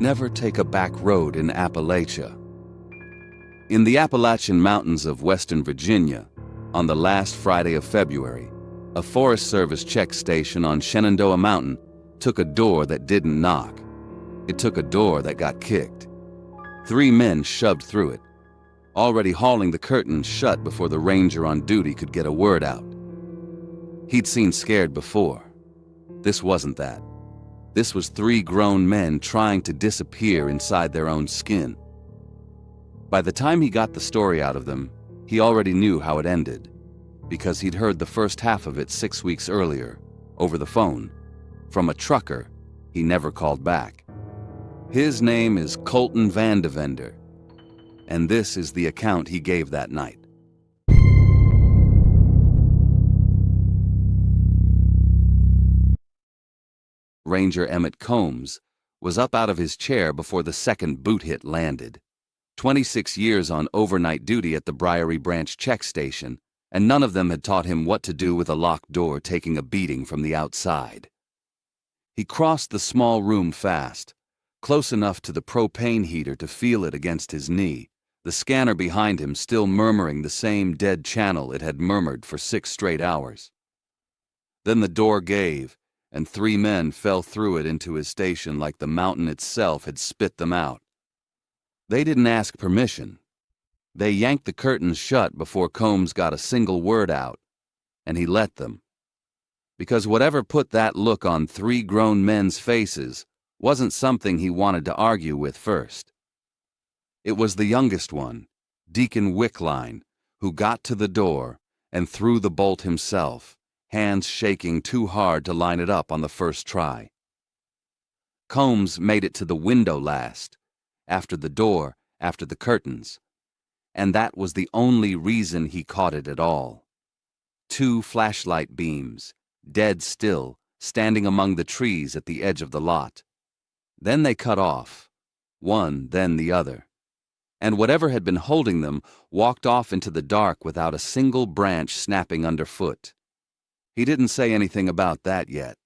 Never take a back road in Appalachia. In the Appalachian Mountains of Western Virginia, on the last Friday of February, a Forest Service check station on Shenandoah Mountain took a door that didn't knock. It took a door that got kicked. 3 men shoved through it, already hauling the curtains shut before the ranger on duty could get a word out. He'd seen scared before. This wasn't that. This was 3 grown men trying to disappear inside their own skin. By the time he got the story out of them, he already knew how it ended, because he'd heard the first half of it 6 weeks earlier, over the phone, from a trucker he never called back. His name is Colton Vandevender, and this is the account he gave that night. Ranger Emmett Combs was up out of his chair before the second boot hit landed. 26 years on overnight duty at the Briery Branch check station, and none of them had taught him what to do with a locked door taking a beating from the outside. He crossed the small room fast, close enough to the propane heater to feel it against his knee, the scanner behind him still murmuring the same dead channel it had murmured for 6 straight hours. Then the door gave, and 3 men fell through it into his station like the mountain itself had spit them out. They didn't ask permission. They yanked the curtains shut before Combs got a single word out, and he let them. Because whatever put that look on 3 grown men's faces wasn't something he wanted to argue with first. It was the youngest one, Deacon Wickline, who got to the door and threw the bolt himself, hands shaking too hard to line it up on the first try. Combs made it to the window last, after the door, after the curtains, and that was the only reason he caught it at all. 2 flashlight beams, dead still, standing among the trees at the edge of the lot. Then they cut off, one, then the other, and whatever had been holding them walked off into the dark without a single branch snapping underfoot. He didn't say anything about that yet.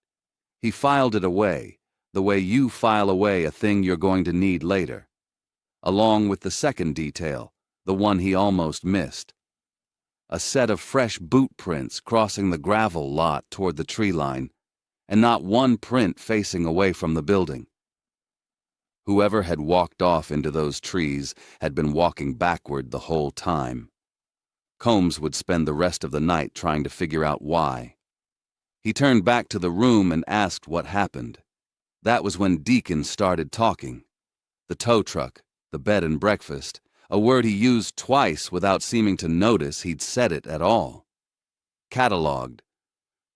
He filed it away, the way you file away a thing you're going to need later, along with the second detail, the one he almost missed. A set of fresh boot prints crossing the gravel lot toward the tree line, and not one print facing away from the building. Whoever had walked off into those trees had been walking backward the whole time. Combs would spend the rest of the night trying to figure out why. He turned back to the room and asked what happened. That was when Deacon started talking. The tow truck, the bed and breakfast, a word he used twice without seeming to notice he'd said it at all. Catalogued.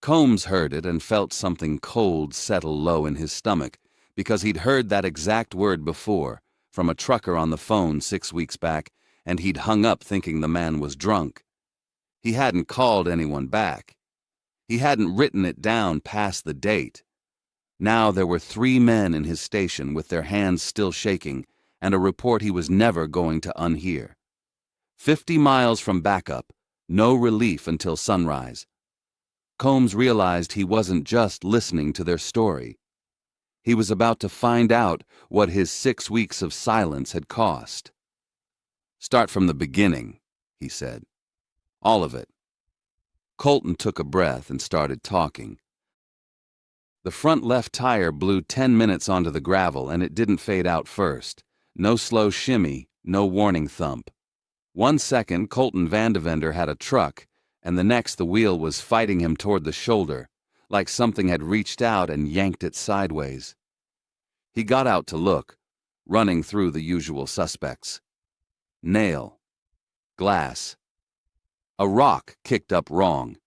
Combs heard it and felt something cold settle low in his stomach, because he'd heard that exact word before, from a trucker on the phone 6 weeks back, and he'd hung up thinking the man was drunk. He hadn't called anyone back. He hadn't written it down past the date. Now there were 3 men in his station with their hands still shaking, and a report he was never going to unhear. 50 miles from backup, no relief until sunrise. Combs realized he wasn't just listening to their story. He was about to find out what his 6 weeks of silence had cost. "Start from the beginning," he said. "All of it." Colton took a breath and started talking. The front left tire blew 10 minutes onto the gravel, and it didn't fade out first. No slow shimmy, no warning thump. 1 second, Colton Vandevender had a truck, and the next the wheel was fighting him toward the shoulder, like something had reached out and yanked it sideways. He got out to look, running through the usual suspects. Nail. Glass. A rock kicked up wrong.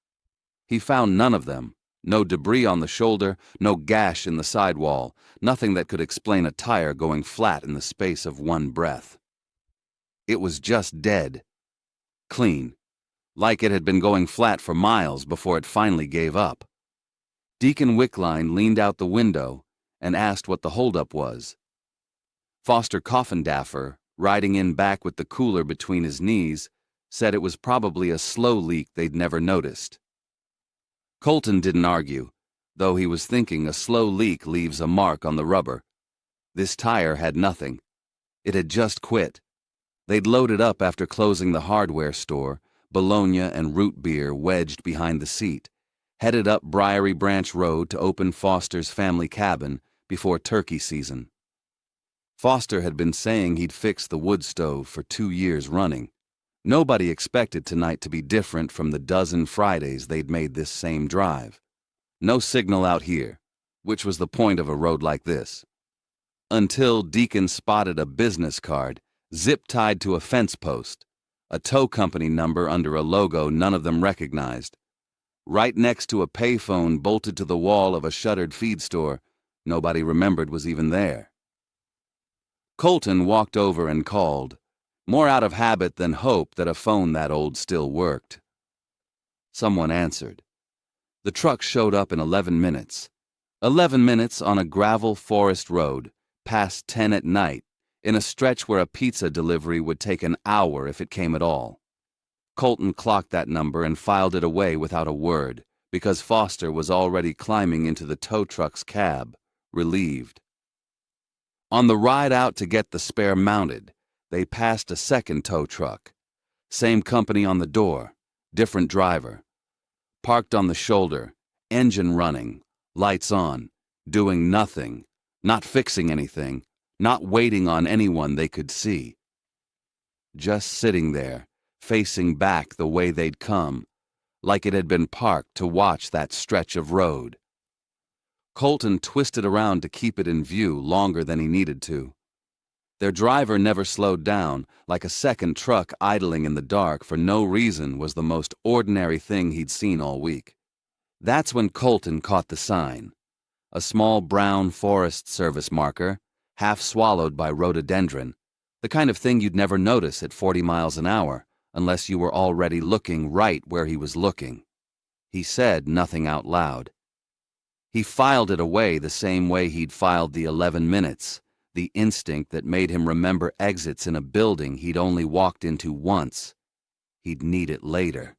He found none of them. No debris on the shoulder, no gash in the sidewall, nothing that could explain a tire going flat in the space of 1 breath. It was just dead. Clean. Like it had been going flat for miles before it finally gave up. Deacon Wickline leaned out the window and asked what the holdup was. Foster Coffindaffer, riding in back with the cooler between his knees, said it was probably a slow leak they'd never noticed. Colton didn't argue, though he was thinking a slow leak leaves a mark on the rubber. This tire had nothing. It had just quit. They'd loaded up after closing the hardware store, Bologna and root beer wedged behind the seat, headed up Briery Branch Road to open Foster's family cabin before turkey season. Foster had been saying he'd fix the wood stove for 2 years running. Nobody expected tonight to be different from the dozen Fridays they'd made this same drive. No signal out here, which was the point of a road like this. Until Deacon spotted a business card, zip-tied to a fence post, a tow company number under a logo none of them recognized. Right next to a payphone bolted to the wall of a shuttered feed store nobody remembered was even there. Colton walked over and called, more out of habit than hope that a phone that old still worked. Someone answered. The truck showed up in 11 minutes. 11 minutes on a gravel forest road, past 10 at night, in a stretch where a pizza delivery would take an hour if it came at all. Colton clocked that number and filed it away without a word, because Foster was already climbing into the tow truck's cab, relieved. On the ride out to get the spare mounted, they passed a second tow truck. Same company on the door, different driver. Parked on the shoulder, engine running, lights on, doing nothing, not fixing anything, not waiting on anyone they could see. Just sitting there, facing back the way they'd come, like it had been parked to watch that stretch of road. Colton twisted around to keep it in view longer than he needed to. Their driver never slowed down, like a second truck idling in the dark for no reason was the most ordinary thing he'd seen all week. That's when Colton caught the sign. A small brown Forest Service marker, half swallowed by rhododendron, the kind of thing you'd never notice at 40 miles an hour unless you were already looking right where he was looking. He said nothing out loud. He filed it away the same way he'd filed the 11 minutes, the instinct that made him remember exits in a building he'd only walked into once. He'd need it later.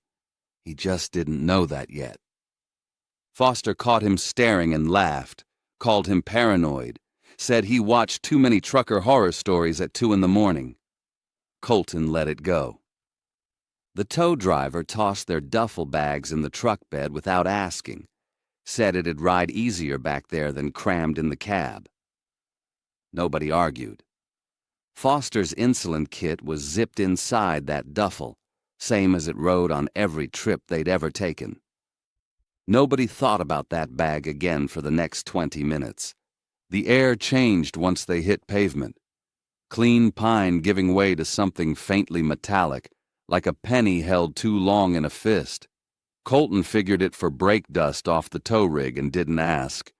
He just didn't know that yet. Foster caught him staring and laughed, called him paranoid, said he watched too many trucker horror stories at 2 a.m. Colton let it go. The tow driver tossed their duffel bags in the truck bed without asking, said it'd ride easier back there than crammed in the cab. Nobody argued. Foster's insulin kit was zipped inside that duffel, same as it rode on every trip they'd ever taken. Nobody thought about that bag again for the next 20 minutes. The air changed once they hit pavement. Clean pine giving way to something faintly metallic, like a penny held too long in a fist. Colton figured it for brake dust off the tow rig and didn't ask.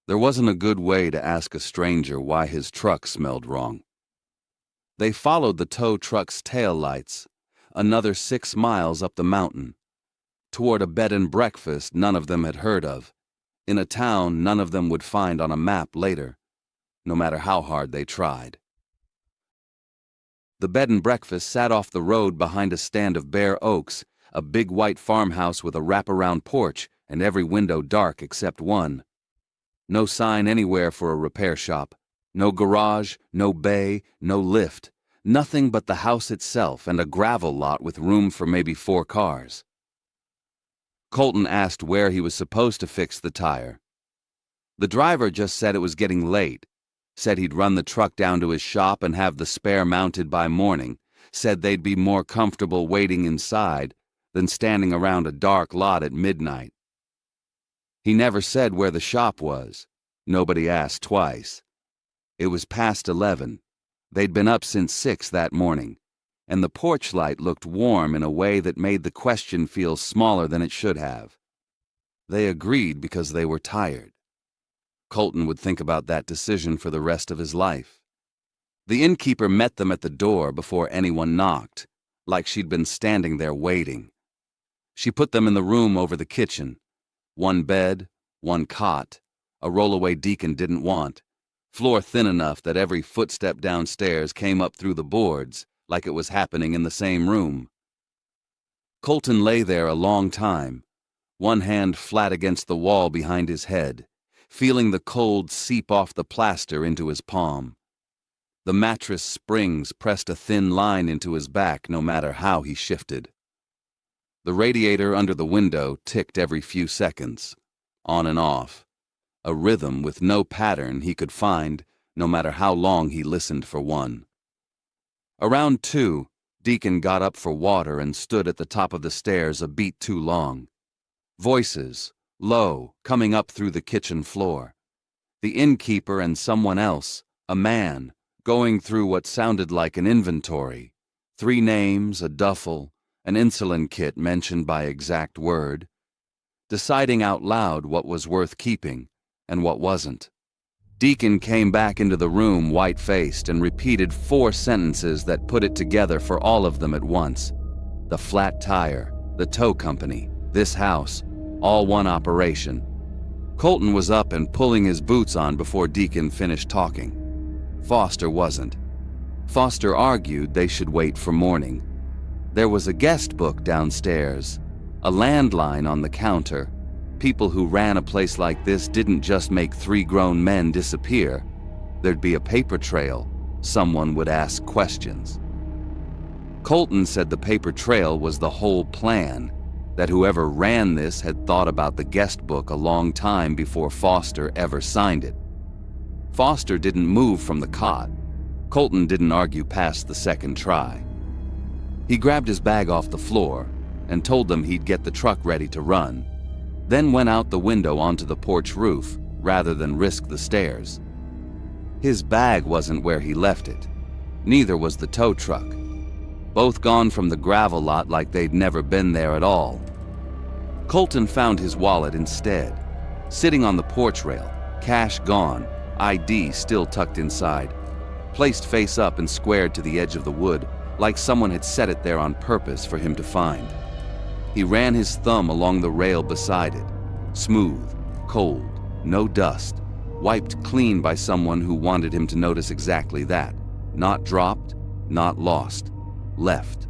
There wasn't a good way to ask a stranger why his truck smelled wrong. They followed the tow truck's tail lights, another 6 miles up the mountain, toward a bed and breakfast none of them had heard of, in a town none of them would find on a map later, no matter how hard they tried. The bed and breakfast sat off the road behind a stand of bare oaks, a big white farmhouse with a wraparound porch and every window dark except one. No sign anywhere for a repair shop. No garage, no bay, no lift. Nothing but the house itself and a gravel lot with room for maybe 4 cars. Colton asked where he was supposed to fix the tire. The driver just said it was getting late, said he'd run the truck down to his shop and have the spare mounted by morning, said they'd be more comfortable waiting inside than standing around a dark lot at midnight. He never said where the shop was. Nobody asked twice. It was past 11. They'd been up since 6 that morning, and the porch light looked warm in a way that made the question feel smaller than it should have. They agreed because they were tired. Colton would think about that decision for the rest of his life. The innkeeper met them at the door before anyone knocked, like she'd been standing there waiting. She put them in the room over the kitchen. 1 bed, 1 cot, a rollaway Deacon didn't want, floor thin enough that every footstep downstairs came up through the boards, like it was happening in the same room. Colton lay there a long time, one hand flat against the wall behind his head, feeling the cold seep off the plaster into his palm. The mattress springs pressed a thin line into his back no matter how he shifted. The radiator under the window ticked every few seconds, on and off, a rhythm with no pattern he could find no matter how long he listened for one. Around 2, Deacon got up for water and stood at the top of the stairs a beat too long. Voices, low, coming up through the kitchen floor. The innkeeper and someone else, a man, going through what sounded like an inventory. 3 names, a duffel, an insulin kit mentioned by exact word. Deciding out loud what was worth keeping and what wasn't. Deacon came back into the room white-faced and repeated 4 sentences that put it together for all of them at once. The flat tire, the tow company, this house, all one operation. Colton was up and pulling his boots on before Deacon finished talking. Foster wasn't. Foster argued they should wait for morning. There was a guest book downstairs, a landline on the counter. People who ran a place like this didn't just make 3 grown men disappear. There'd be a paper trail. Someone would ask questions. Colton said the paper trail was the whole plan, that whoever ran this had thought about the guest book a long time before Foster ever signed it. Foster didn't move from the cot. Colton didn't argue past the second try. He grabbed his bag off the floor and told them he'd get the truck ready to run, then went out the window onto the porch roof rather than risk the stairs. His bag wasn't where he left it. Neither was the tow truck. Both gone from the gravel lot like they'd never been there at all. Colton found his wallet instead, sitting on the porch rail, cash gone, ID still tucked inside, placed face up and squared to the edge of the wood like someone had set it there on purpose for him to find. He ran his thumb along the rail beside it, smooth, cold, no dust, wiped clean by someone who wanted him to notice exactly that. Not dropped, not lost, left.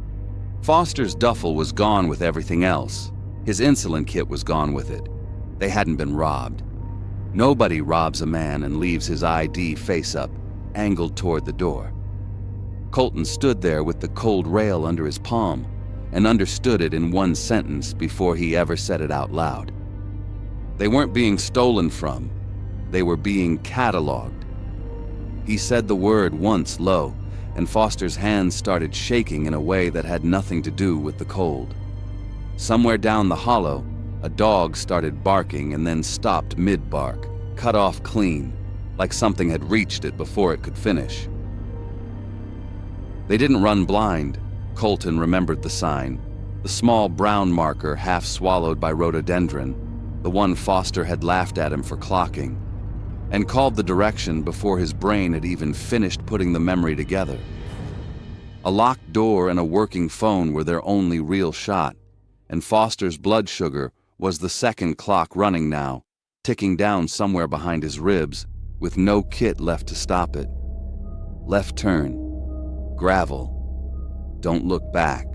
Foster's duffel was gone with everything else. His insulin kit was gone with it. They hadn't been robbed. Nobody robs a man and leaves his ID face up, angled toward the door. Colton stood there with the cold rail under his palm and understood it in one sentence before he ever said it out loud. They weren't being stolen from. They were being cataloged. He said the word once low, and Foster's hands started shaking in a way that had nothing to do with the cold. Somewhere down the hollow, a dog started barking and then stopped mid-bark, cut off clean, like something had reached it before it could finish. They didn't run blind. Colton remembered the sign, the small brown marker half swallowed by rhododendron, the one Foster had laughed at him for clocking, and called the direction before his brain had even finished putting the memory together. A locked door and a working phone were their only real shot, and Foster's blood sugar was the second clock running now, ticking down somewhere behind his ribs, with no kit left to stop it. Left turn. Gravel. Don't look back.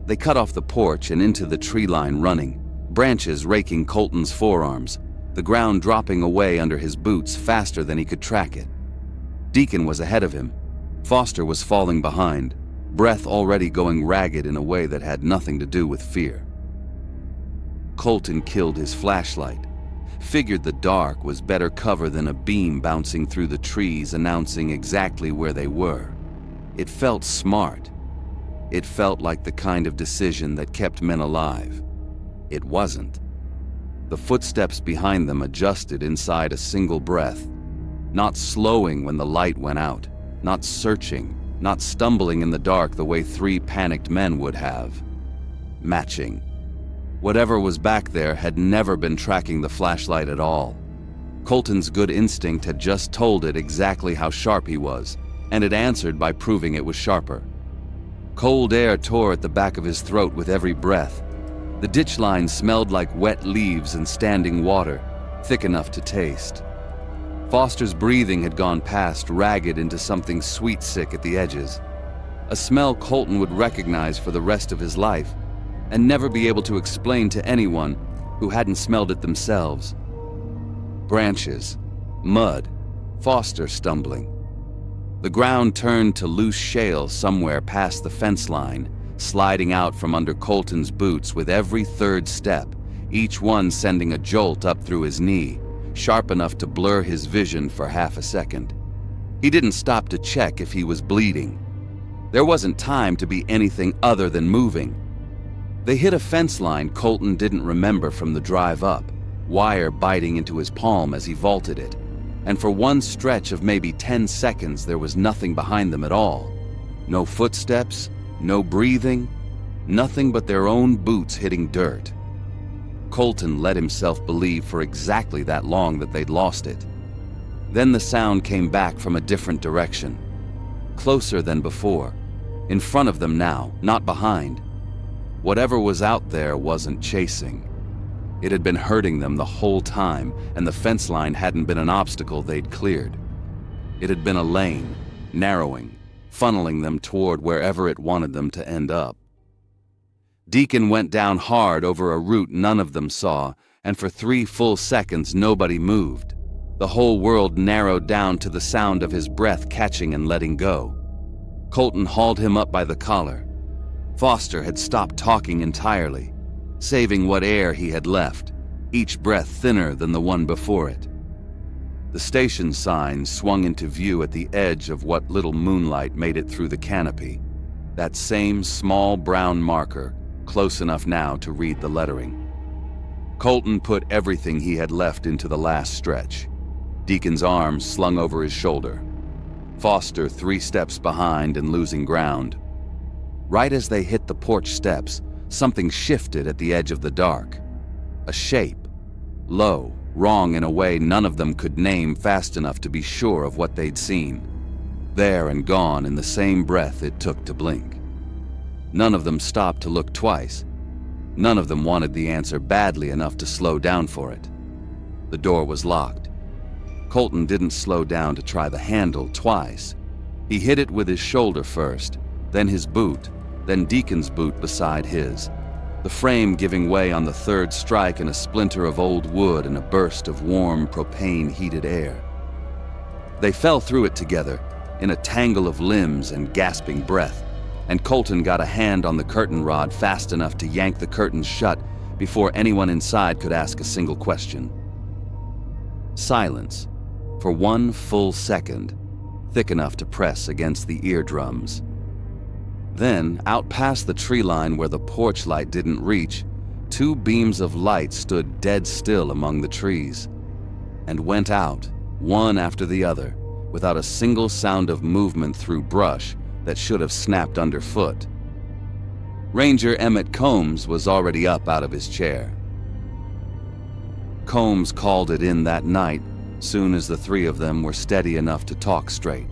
They cut off the porch and into the tree line running, branches raking Colton's forearms, the ground dropping away under his boots faster than he could track it. Deacon was ahead of him. Foster was falling behind, breath already going ragged in a way that had nothing to do with fear. Colton killed his flashlight, figured the dark was better cover than a beam bouncing through the trees announcing exactly where they were. It felt smart. It felt like the kind of decision that kept men alive. It wasn't. The footsteps behind them adjusted inside a single breath, not slowing when the light went out, not searching, not stumbling in the dark the way 3 panicked men would have. Matching. Whatever was back there had never been tracking the flashlight at all. Colton's good instinct had just told it exactly how sharp he was, and it answered by proving it was sharper. Cold air tore at the back of his throat with every breath. The ditch line smelled like wet leaves and standing water, thick enough to taste. Foster's breathing had gone past ragged into something sweet-sick at the edges, a smell Colton would recognize for the rest of his life and never be able to explain to anyone who hadn't smelled it themselves. branches, mud, Foster stumbling. The ground turned to loose shale somewhere past the fence line, sliding out from under Colton's boots with every third step, each one sending a jolt up through his knee, sharp enough to blur his vision for half a second. He didn't stop to check if he was bleeding. There wasn't time to be anything other than moving. They hit a fence line Colton didn't remember from the drive up, wire biting into his palm as he vaulted it. And for one stretch of maybe 10 seconds there was nothing behind them at all. No footsteps, no breathing, nothing but their own boots hitting dirt. Colton let himself believe for exactly that long that they'd lost it. Then the sound came back from a different direction. Closer than before. In front of them now, not behind. Whatever was out there wasn't chasing. It had been hurting them the whole time, and the fence line hadn't been an obstacle they'd cleared. It had been a lane, narrowing, funneling them toward wherever it wanted them to end up. Deacon went down hard over a route none of them saw, and for 3 full seconds nobody moved. The whole world narrowed down to the sound of his breath catching and letting go. Colton hauled him up by the collar. Foster had stopped talking entirely, saving what air he had left, each breath thinner than the one before it. The station sign swung into view at the edge of what little moonlight made it through the canopy. That same small brown marker, close enough now to read the lettering. Colton put everything he had left into the last stretch. Deacon's arms slung over his shoulder. Foster 3 steps behind and losing ground. Right as they hit the porch steps, something shifted at the edge of the dark. A shape. Low, wrong in a way none of them could name fast enough to be sure of what they'd seen. There and gone in the same breath it took to blink. None of them stopped to look twice. None of them wanted the answer badly enough to slow down for it. The door was locked. Colton didn't slow down to try the handle twice. He hit it with his shoulder first, then his boot, then Deacon's boot beside his, the frame giving way on the 3rd strike in a splinter of old wood and a burst of warm, propane-heated air. They fell through it together, in a tangle of limbs and gasping breath, and Colton got a hand on the curtain rod fast enough to yank the curtains shut before anyone inside could ask a single question. Silence, for 1 full second, thick enough to press against the eardrums. Then, out past the tree line where the porch light didn't reach, 2 beams of light stood dead still among the trees, and went out, one after the other, without a single sound of movement through brush that should have snapped underfoot. Ranger Emmett Combs was already up out of his chair. Combs called it in that night, soon as the 3 of them were steady enough to talk straight.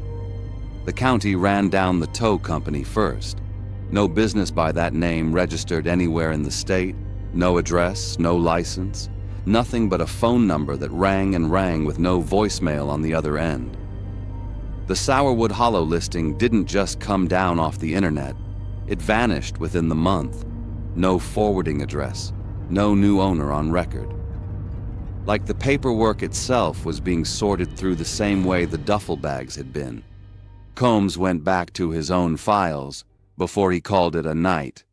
The county ran down the tow company first. No business by that name registered anywhere in the state, no address, no license, nothing but a phone number that rang and rang with no voicemail on the other end. The Sourwood Hollow listing didn't just come down off the internet. It vanished within the month. No forwarding address, no new owner on record. Like the paperwork itself was being sorted through the same way the duffel bags had been. Combs went back to his own files before he called it a night.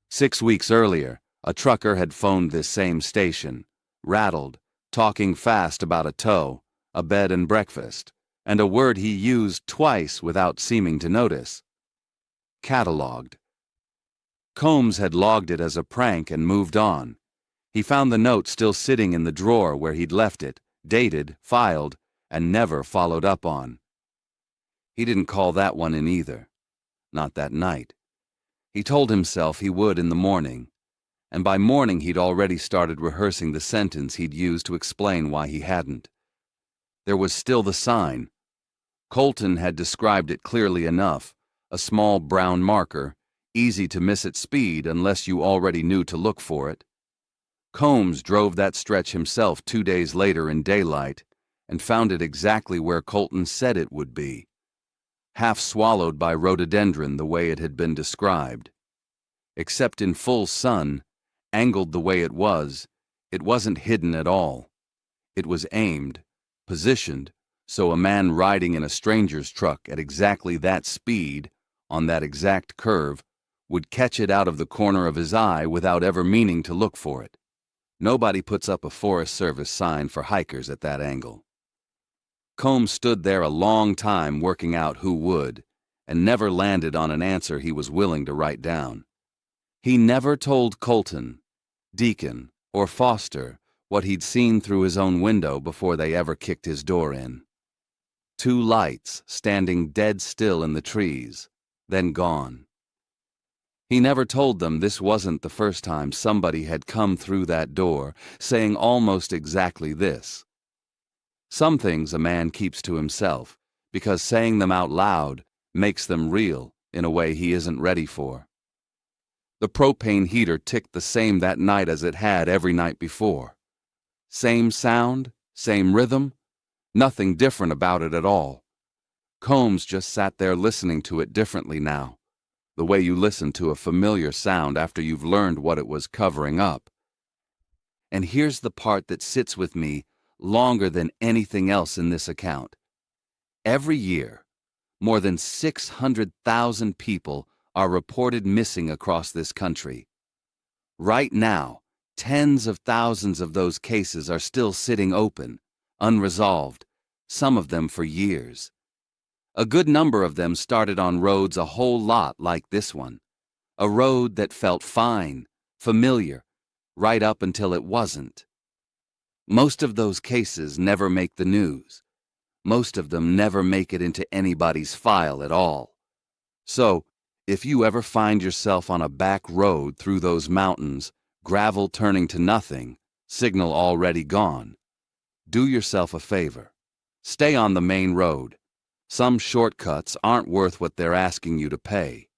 6 weeks earlier, a trucker had phoned this same station, rattled, talking fast about a tow, a bed and breakfast, and a word he used twice without seeming to notice. Catalogued. Combs had logged it as a prank and moved on. He found the note still sitting in the drawer where he'd left it, dated, filed, and never followed up on. He didn't call that one in either. Not that night. He told himself he would in the morning, and by morning he'd already started rehearsing the sentence he'd use to explain why he hadn't. There was still the sign. Colton had described it clearly enough, a small brown marker, easy to miss at speed unless you already knew to look for it. Combs drove that stretch himself 2 days later in daylight and found it exactly where Colton said it would be. Half swallowed by rhododendron the way it had been described. Except in full sun, angled the way it wasn't hidden at all. It was aimed, positioned, so a man riding in a stranger's truck at exactly that speed, on that exact curve, would catch it out of the corner of his eye without ever meaning to look for it. Nobody puts up a Forest Service sign for hikers at that angle. Combs stood there a long time working out who would, and never landed on an answer he was willing to write down. He never told Colton, Deacon, or Foster what he'd seen through his own window before they ever kicked his door in. 2 lights standing dead still in the trees, then gone. He never told them this wasn't the first time somebody had come through that door saying almost exactly this. Some things a man keeps to himself, because saying them out loud makes them real in a way he isn't ready for. The propane heater ticked the same that night as it had every night before. Same sound, same rhythm, nothing different about it at all. Combs just sat there listening to it differently now, the way you listen to a familiar sound after you've learned what it was covering up. And here's the part that sits with me longer than anything else in this account. Every year, more than 600,000 people are reported missing across this country. Right now, tens of thousands of those cases are still sitting open, unresolved, some of them for years. A good number of them started on roads a whole lot like this one, a road that felt fine, familiar, right up until it wasn't. Most of those cases never make the news. Most of them never make it into anybody's file at all. So, if you ever find yourself on a back road through those mountains, gravel turning to nothing, signal already gone, do yourself a favor. Stay on the main road. Some shortcuts aren't worth what they're asking you to pay.